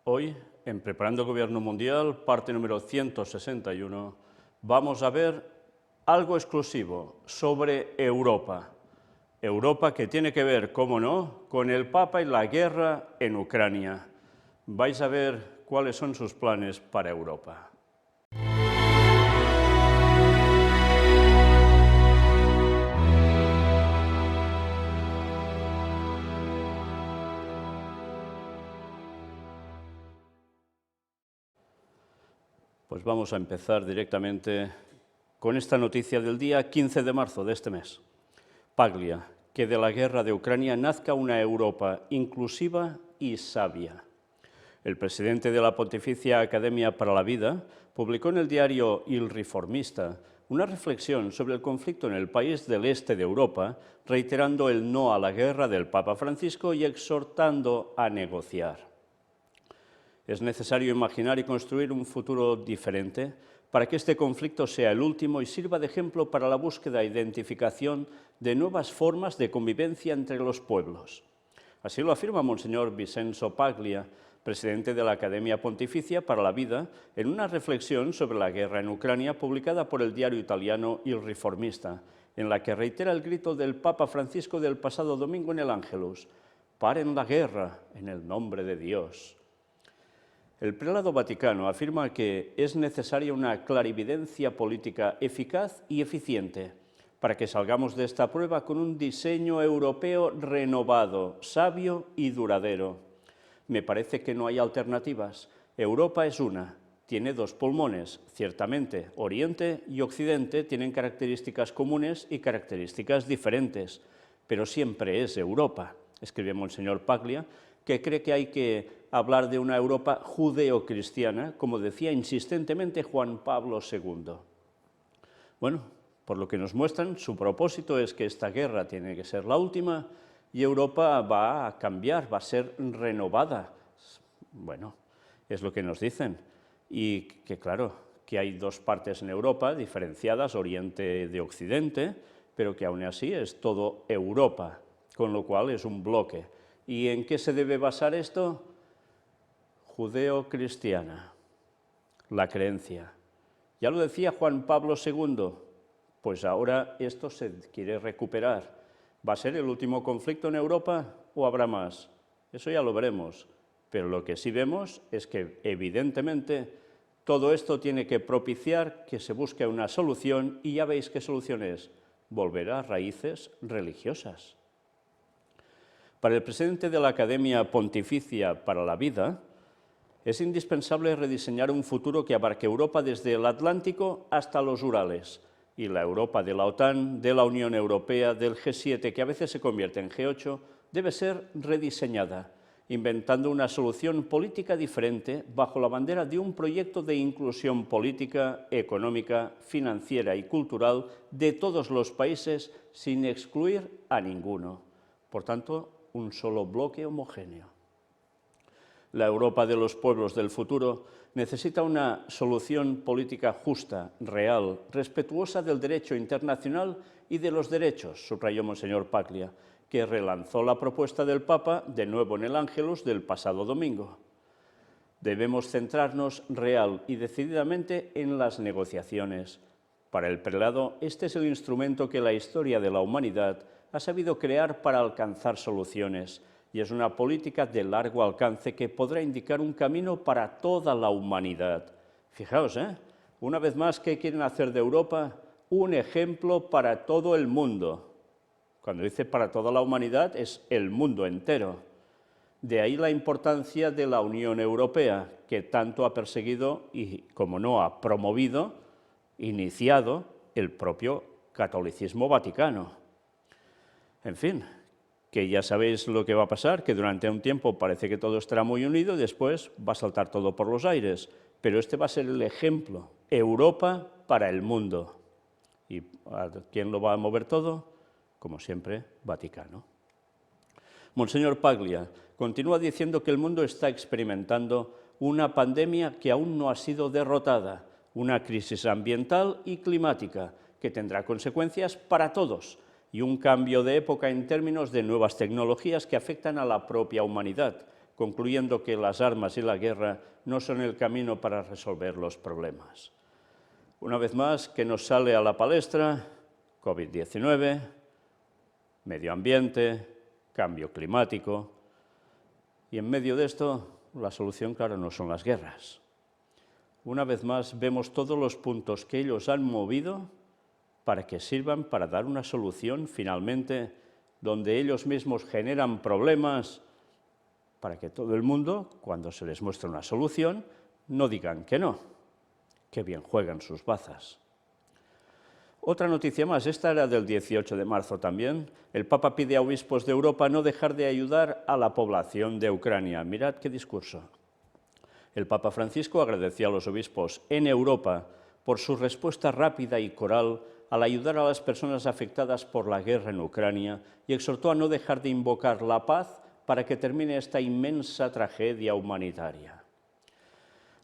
Hoy, en Preparando el Gobierno Mundial, parte número 161, vamos a ver algo exclusivo sobre Europa. Europa que tiene que ver, cómo no, con el Papa y la guerra en Ucrania. Vais a ver cuáles son sus planes para Europa. Pues vamos a empezar directamente con esta noticia del día 15 de marzo de este mes. Paglia, que de la guerra de Ucrania nazca una Europa inclusiva y sabia. El presidente de la Pontificia Academia para la Vida publicó en el diario Il Riformista una reflexión sobre el conflicto en el país del este de Europa, reiterando el no a la guerra del Papa Francisco y exhortando a negociar. Es necesario imaginar y construir un futuro diferente para que este conflicto sea el último y sirva de ejemplo para la búsqueda e identificación de nuevas formas de convivencia entre los pueblos. Así lo afirma Monseñor Vincenzo Paglia, presidente de la Academia Pontificia para la Vida, en una reflexión sobre la guerra en Ucrania publicada por el diario italiano Il Riformista, en la que reitera el grito del Papa Francisco del pasado domingo en el Ángelus: «Paren la guerra en el nombre de Dios». El prelado vaticano afirma que es necesaria una clarividencia política eficaz y eficiente para que salgamos de esta prueba con un diseño europeo renovado, sabio y duradero. Me parece que no hay alternativas. Europa es una, tiene dos pulmones. Ciertamente, Oriente y Occidente tienen características comunes y características diferentes, pero siempre es Europa, escribe Monseñor Paglia, que cree que hay que hablar de una Europa judeo-cristiana, como decía insistentemente Juan Pablo II. Bueno, por lo que nos muestran, su propósito es que esta guerra tiene que ser la última y Europa va a cambiar, va a ser renovada. Bueno, es lo que nos dicen. Y que claro, que hay dos partes en Europa diferenciadas, Oriente de Occidente, pero que aún así es todo Europa, con lo cual es un bloque. ¿Y en qué se debe basar esto? Judeo-cristiana, la creencia. Ya lo decía Juan Pablo II, pues ahora esto se quiere recuperar. ¿Va a ser el último conflicto en Europa o habrá más? Eso ya lo veremos, pero lo que sí vemos es que evidentemente todo esto tiene que propiciar que se busque una solución y ya veis qué solución es: volver a raíces religiosas. Para el presidente de la Academia Pontificia para la Vida, es indispensable rediseñar un futuro que abarque Europa desde el Atlántico hasta los Urales, y la Europa de la OTAN, de la Unión Europea, del G7, que a veces se convierte en G8, debe ser rediseñada, inventando una solución política diferente bajo la bandera de un proyecto de inclusión política, económica, financiera y cultural de todos los países sin excluir a ninguno. Por tanto, un solo bloque homogéneo. La Europa de los pueblos del futuro necesita una solución política justa, real, respetuosa del derecho internacional y de los derechos, subrayó Monseñor Paglia, que relanzó la propuesta del Papa de nuevo en el Ángelus del pasado domingo. Debemos centrarnos real y decididamente en las negociaciones. Para el prelado, este es el instrumento que la historia de la humanidad ha sabido crear para alcanzar soluciones, y es una política de largo alcance que podrá indicar un camino para toda la humanidad. Fijaos, una vez más, ¿qué quieren hacer de Europa? Un ejemplo para todo el mundo. Cuando dice para toda la humanidad, es el mundo entero. De ahí la importancia de la Unión Europea, que tanto ha perseguido y, como no, ha promovido, iniciado el propio catolicismo vaticano. En fin, que ya sabéis lo que va a pasar, que durante un tiempo parece que todo estará muy unido y después va a saltar todo por los aires. Pero este va a ser el ejemplo, Europa para el mundo. ¿Y a quién lo va a mover todo? Como siempre, Vaticano. Monseñor Paglia continúa diciendo que el mundo está experimentando una pandemia que aún no ha sido derrotada, una crisis ambiental y climática que tendrá consecuencias para todos, y un cambio de época en términos de nuevas tecnologías que afectan a la propia humanidad, concluyendo que las armas y la guerra no son el camino para resolver los problemas. Una vez más, ¿qué nos sale a la palestra? COVID-19, medio ambiente, cambio climático. Y en medio de esto, la solución, claro, no son las guerras. Una vez más, vemos todos los puntos que ellos han movido para que sirvan para dar una solución, finalmente, donde ellos mismos generan problemas para que todo el mundo, cuando se les muestre una solución, no digan que no, que bien juegan sus bazas. Otra noticia más, esta era del 18 de marzo también. El Papa pide a obispos de Europa no dejar de ayudar a la población de Ucrania. Mirad qué discurso. El Papa Francisco agradeció a los obispos en Europa por su respuesta rápida y coral al ayudar a las personas afectadas por la guerra en Ucrania y exhortó a no dejar de invocar la paz para que termine esta inmensa tragedia humanitaria.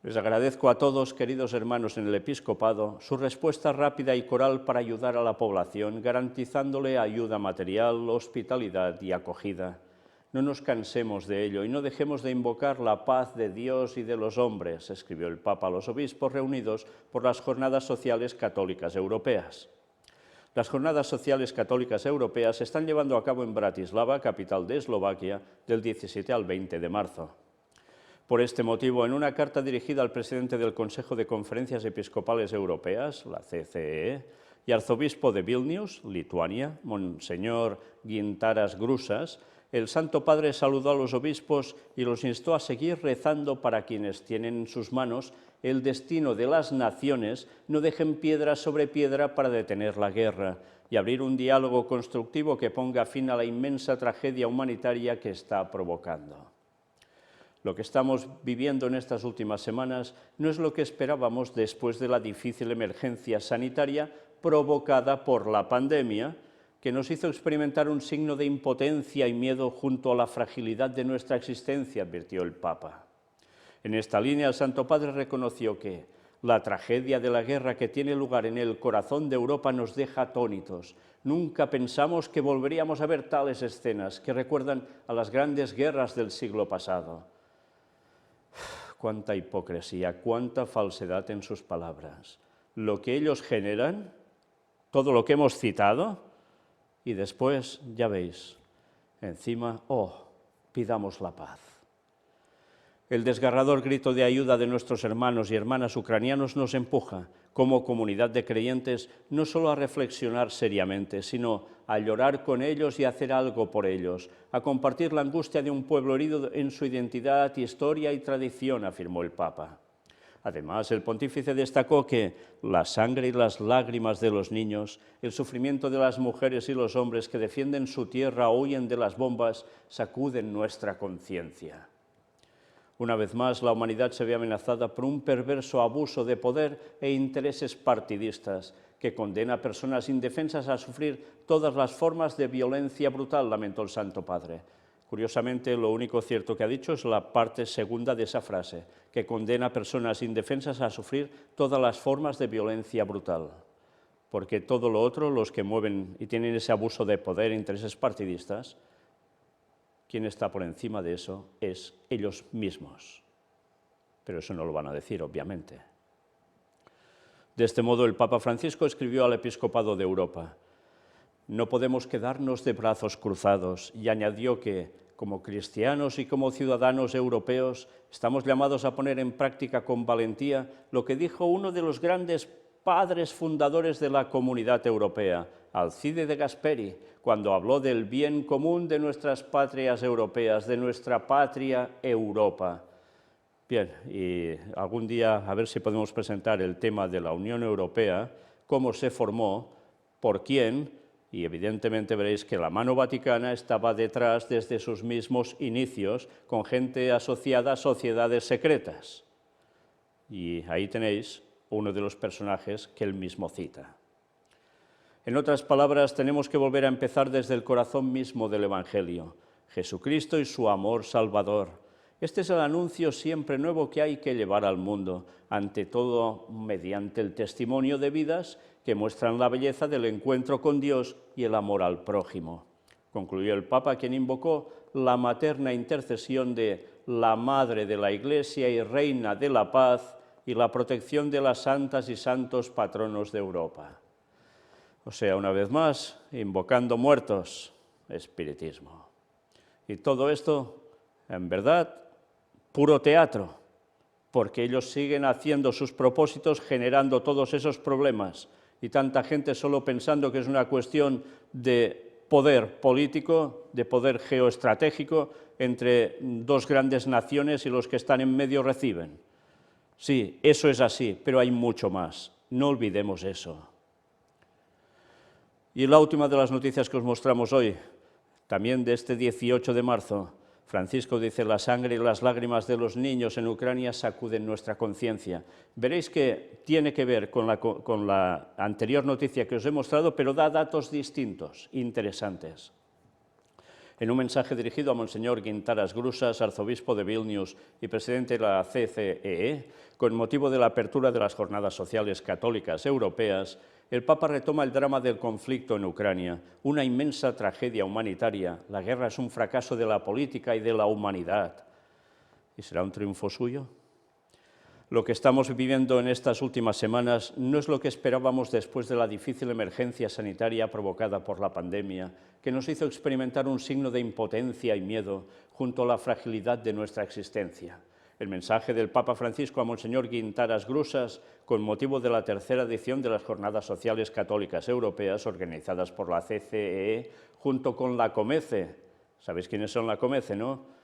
Les agradezco a todos, queridos hermanos en el episcopado, su respuesta rápida y coral para ayudar a la población, garantizándole ayuda material, hospitalidad y acogida. No nos cansemos de ello y no dejemos de invocar la paz de Dios y de los hombres, escribió el Papa a los obispos reunidos por las Jornadas Sociales Católicas Europeas. Las Jornadas Sociales Católicas Europeas se están llevando a cabo en Bratislava, capital de Eslovaquia, del 17 al 20 de marzo. Por este motivo, en una carta dirigida al presidente del Consejo de Conferencias Episcopales Europeas, la CCE, y arzobispo de Vilnius, Lituania, Monseñor Gintaras Grusas, el Santo Padre saludó a los obispos y los instó a seguir rezando para quienes tienen en sus manos el destino de las naciones, no dejen piedra sobre piedra para detener la guerra y abrir un diálogo constructivo que ponga fin a la inmensa tragedia humanitaria que está provocando. Lo que estamos viviendo en estas últimas semanas no es lo que esperábamos después de la difícil emergencia sanitaria provocada por la pandemia, que nos hizo experimentar un signo de impotencia y miedo junto a la fragilidad de nuestra existencia, advirtió el Papa. En esta línea, el Santo Padre reconoció que la tragedia de la guerra que tiene lugar en el corazón de Europa nos deja atónitos. Nunca pensamos que volveríamos a ver tales escenas que recuerdan a las grandes guerras del siglo pasado. Cuánta hipocresía, cuánta falsedad en sus palabras. Lo que ellos generan, todo lo que hemos citado, y después, ya veis, encima, pidamos la paz. El desgarrador grito de ayuda de nuestros hermanos y hermanas ucranianos nos empuja, como comunidad de creyentes, no solo a reflexionar seriamente, sino a llorar con ellos y a hacer algo por ellos, a compartir la angustia de un pueblo herido en su identidad, historia y tradición, afirmó el Papa. Además, el pontífice destacó que la sangre y las lágrimas de los niños, el sufrimiento de las mujeres y los hombres que defienden su tierra o huyen de las bombas, sacuden nuestra conciencia. Una vez más, la humanidad se ve amenazada por un perverso abuso de poder e intereses partidistas que condena a personas indefensas a sufrir todas las formas de violencia brutal, lamentó el Santo Padre. Curiosamente, lo único cierto que ha dicho es la parte segunda de esa frase, que condena a personas indefensas a sufrir todas las formas de violencia brutal. Porque todo lo otro, los que mueven y tienen ese abuso de poder e intereses partidistas, quien está por encima de eso es ellos mismos. Pero eso no lo van a decir, obviamente. De este modo, el Papa Francisco escribió al Episcopado de Europa: no podemos quedarnos de brazos cruzados, y añadió que, como cristianos y como ciudadanos europeos, estamos llamados a poner en práctica con valentía lo que dijo uno de los grandes padres fundadores de la Comunidad Europea, Alcide de Gasperi, cuando habló del bien común de nuestras patrias europeas, de nuestra patria Europa. Bien, y algún día a ver si podemos presentar el tema de la Unión Europea, cómo se formó, por quién, y evidentemente veréis que la mano vaticana estaba detrás desde sus mismos inicios, con gente asociada a sociedades secretas. Y ahí tenéis uno de los personajes que él mismo cita. En otras palabras, tenemos que volver a empezar desde el corazón mismo del Evangelio, Jesucristo y su amor salvador. Este es el anuncio siempre nuevo que hay que llevar al mundo, ante todo mediante el testimonio de vidas que muestran la belleza del encuentro con Dios y el amor al prójimo. Concluyó el Papa, quien invocó la materna intercesión de la Madre de la Iglesia y Reina de la Paz y la protección de las santas y santos patronos de Europa. O sea, una vez más, invocando muertos, espiritismo. Y todo esto, en verdad, puro teatro, porque ellos siguen haciendo sus propósitos, generando todos esos problemas, y tanta gente solo pensando que es una cuestión de poder político, de poder geoestratégico, entre dos grandes naciones y los que están en medio reciben. Sí, eso es así, pero hay mucho más. No olvidemos eso. Y la última de las noticias que os mostramos hoy, también de este 18 de marzo, Francisco dice: la sangre y las lágrimas de los niños en Ucrania sacuden nuestra conciencia. Veréis que tiene que ver con la anterior noticia que os he mostrado, pero da datos distintos, interesantes. En un mensaje dirigido a Monseñor Gintaras Grusas, arzobispo de Vilnius y presidente de la CCEE, con motivo de la apertura de las Jornadas Sociales Católicas Europeas, el Papa retoma el drama del conflicto en Ucrania, una inmensa tragedia humanitaria. La guerra es un fracaso de la política y de la humanidad. ¿Y será un triunfo suyo? Lo que estamos viviendo en estas últimas semanas no es lo que esperábamos después de la difícil emergencia sanitaria provocada por la pandemia, que nos hizo experimentar un signo de impotencia y miedo junto a la fragilidad de nuestra existencia. El mensaje del Papa Francisco a Monseñor Gintaras Grusas, con motivo de la tercera edición de las Jornadas Sociales Católicas Europeas, organizadas por la CCEE, junto con la COMECE. ¿Sabéis quiénes son la COMECE, no?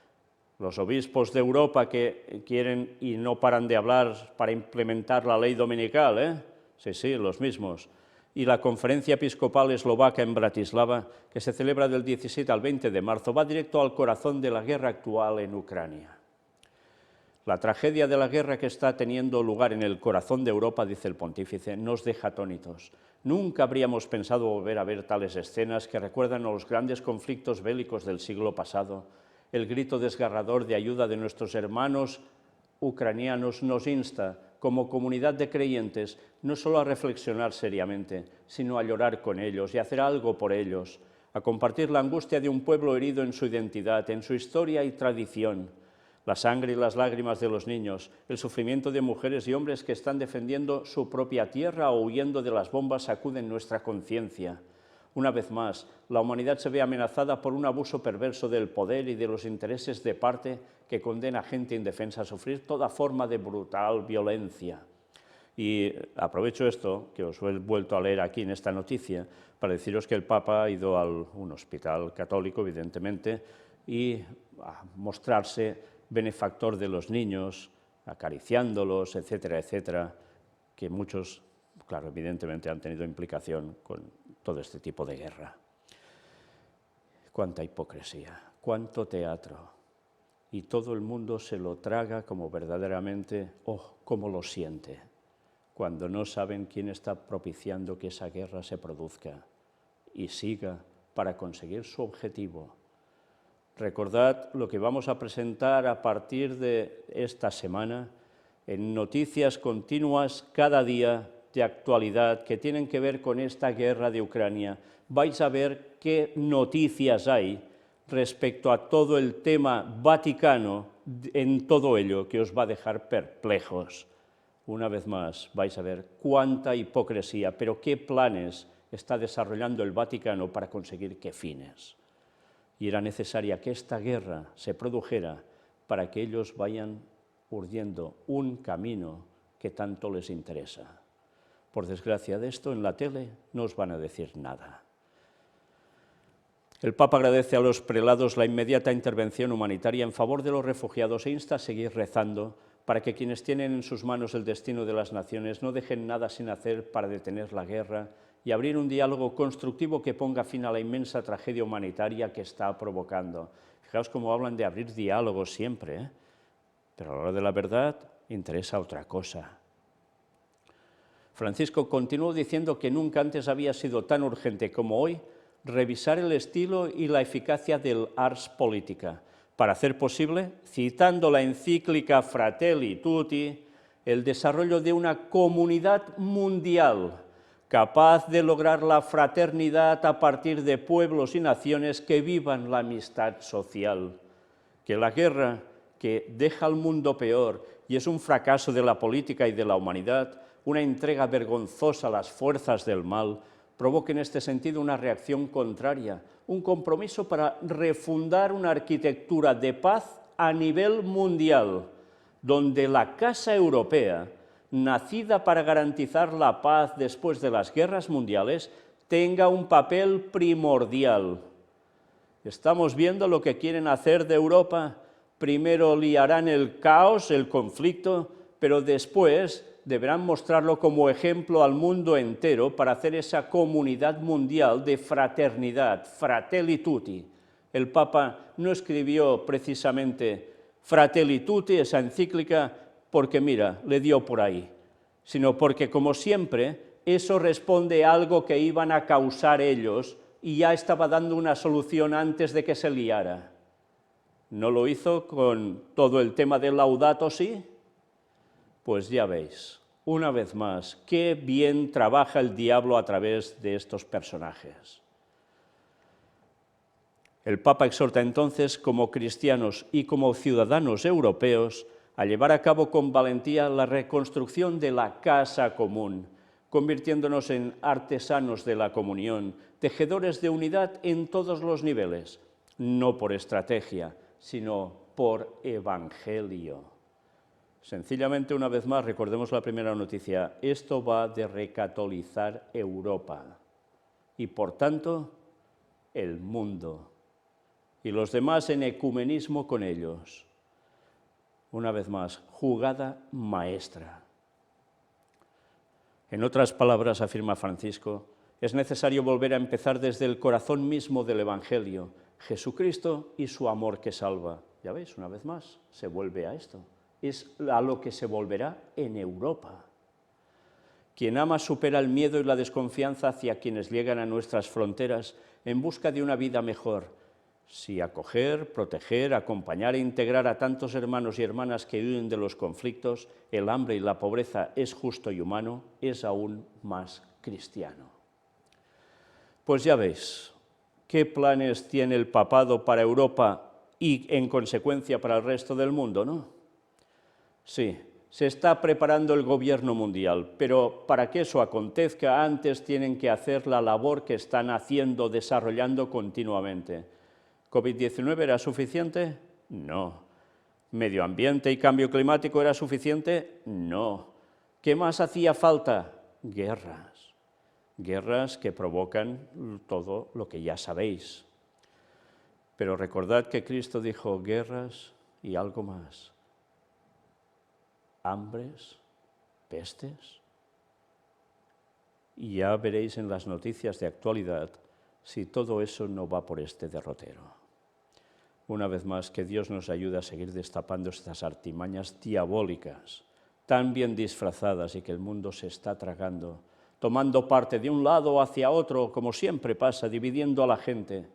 Los obispos de Europa que quieren y no paran de hablar para implementar la ley dominical, ¿eh? Sí, los mismos. Y la Conferencia Episcopal Eslovaca en Bratislava, que se celebra del 17 al 20 de marzo, va directo al corazón de la guerra actual en Ucrania. La tragedia de la guerra que está teniendo lugar en el corazón de Europa, dice el pontífice, nos deja atónitos. Nunca habríamos pensado volver a ver tales escenas que recuerdan a los grandes conflictos bélicos del siglo pasado. El grito desgarrador de ayuda de nuestros hermanos ucranianos nos insta, como comunidad de creyentes, no solo a reflexionar seriamente, sino a llorar con ellos y a hacer algo por ellos, a compartir la angustia de un pueblo herido en su identidad, en su historia y tradición. La sangre y las lágrimas de los niños, el sufrimiento de mujeres y hombres que están defendiendo su propia tierra o huyendo de las bombas sacuden nuestra conciencia. Una vez más, la humanidad se ve amenazada por un abuso perverso del poder y de los intereses de parte que condena a gente indefensa a sufrir toda forma de brutal violencia. Y aprovecho esto, que os he vuelto a leer aquí en esta noticia, para deciros que el Papa ha ido a un hospital católico, evidentemente, y a mostrarse benefactor de los niños, acariciándolos, etcétera, etcétera, que muchos, claro, evidentemente han tenido implicación con todo este tipo de guerra. Cuánta hipocresía, cuánto teatro, y todo el mundo se lo traga como verdaderamente, cómo lo siente, cuando no saben quién está propiciando que esa guerra se produzca y siga para conseguir su objetivo. Recordad lo que vamos a presentar a partir de esta semana en noticias continuas cada día de actualidad que tienen que ver con esta guerra de Ucrania. Vais a ver qué noticias hay respecto a todo el tema Vaticano en todo ello, que os va a dejar perplejos. Una vez más, vais a ver cuánta hipocresía, pero qué planes está desarrollando el Vaticano para conseguir qué fines. Y era necesaria que esta guerra se produjera para que ellos vayan urdiendo un camino que tanto les interesa. Por desgracia de esto, en la tele no os van a decir nada. El Papa agradece a los prelados la inmediata intervención humanitaria en favor de los refugiados e insta a seguir rezando para que quienes tienen en sus manos el destino de las naciones no dejen nada sin hacer para detener la guerra y abrir un diálogo constructivo que ponga fin a la inmensa tragedia humanitaria que está provocando. Fijaos cómo hablan de abrir diálogos siempre, ¿eh? Pero a la hora de la verdad interesa otra cosa. Francisco continuó diciendo que nunca antes había sido tan urgente como hoy revisar el estilo y la eficacia del ars politica, para hacer posible, citando la encíclica Fratelli Tutti, el desarrollo de una comunidad mundial capaz de lograr la fraternidad a partir de pueblos y naciones que vivan la amistad social. Que la guerra que deja al mundo peor y es un fracaso de la política y de la humanidad, una entrega vergonzosa a las fuerzas del mal, provoca en este sentido una reacción contraria, un compromiso para refundar una arquitectura de paz a nivel mundial, donde la Casa Europea, nacida para garantizar la paz después de las guerras mundiales, tenga un papel primordial. Estamos viendo lo que quieren hacer de Europa. Primero liarán el caos, el conflicto, pero después deberán mostrarlo como ejemplo al mundo entero para hacer esa comunidad mundial de fraternidad, Fratelli Tutti. El Papa no escribió precisamente Fratelli Tutti, esa encíclica, porque mira, le dio por ahí, sino porque, como siempre, eso responde a algo que iban a causar ellos y ya estaba dando una solución antes de que se liara. ¿No lo hizo con todo el tema del Laudato Si? Pues ya veis, una vez más, qué bien trabaja el diablo a través de estos personajes. El Papa exhorta entonces, como cristianos y como ciudadanos europeos, a llevar a cabo con valentía la reconstrucción de la casa común, convirtiéndonos en artesanos de la comunión, tejedores de unidad en todos los niveles, no por estrategia, sino por evangelio. Sencillamente, una vez más, recordemos la primera noticia, esto va de recatolizar Europa y, por tanto, el mundo, y los demás en ecumenismo con ellos. Una vez más, jugada maestra. En otras palabras, afirma Francisco, es necesario volver a empezar desde el corazón mismo del Evangelio, Jesucristo y su amor que salva. Ya veis, una vez más, se vuelve a esto. Es a lo que se volverá en Europa. Quien ama supera el miedo y la desconfianza hacia quienes llegan a nuestras fronteras en busca de una vida mejor. Si acoger, proteger, acompañar e integrar a tantos hermanos y hermanas que huyen de los conflictos, el hambre y la pobreza es justo y humano, es aún más cristiano. Pues ya veis, ¿qué planes tiene el papado para Europa y, en consecuencia, para el resto del mundo, no? Sí, se está preparando el gobierno mundial, pero para que eso acontezca, antes tienen que hacer la labor que están haciendo, desarrollando continuamente. ¿COVID-19 era suficiente? No. ¿Medio ambiente y cambio climático era suficiente? No. ¿Qué más hacía falta? Guerras. Guerras que provocan todo lo que ya sabéis. Pero recordad que Cristo dijo guerras y algo más. Hambres, pestes. Y ya veréis en las noticias de actualidad si todo eso no va por este derrotero. Una vez más, que Dios nos ayude a seguir destapando estas artimañas diabólicas, tan bien disfrazadas y que el mundo se está tragando, tomando parte de un lado hacia otro, como siempre pasa, dividiendo a la gente,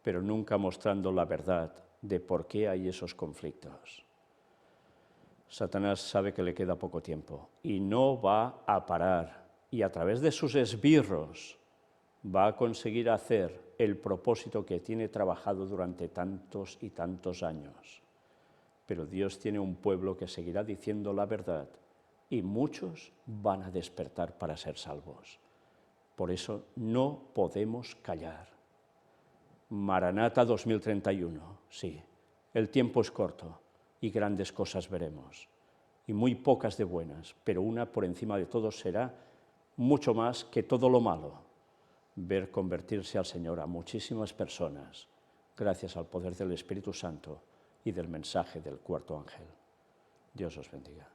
pero nunca mostrando la verdad de por qué hay esos conflictos. Satanás sabe que le queda poco tiempo y no va a parar, y a través de sus esbirros va a conseguir hacer el propósito que tiene trabajado durante tantos y tantos años. Pero Dios tiene un pueblo que seguirá diciendo la verdad y muchos van a despertar para ser salvos. Por eso no podemos callar. Maranata 2031, sí, el tiempo es corto y grandes cosas veremos, y muy pocas de buenas, pero una por encima de todo será mucho más que todo lo malo. Ver convertirse al Señor a muchísimas personas gracias al poder del Espíritu Santo y del mensaje del cuarto ángel. Dios os bendiga.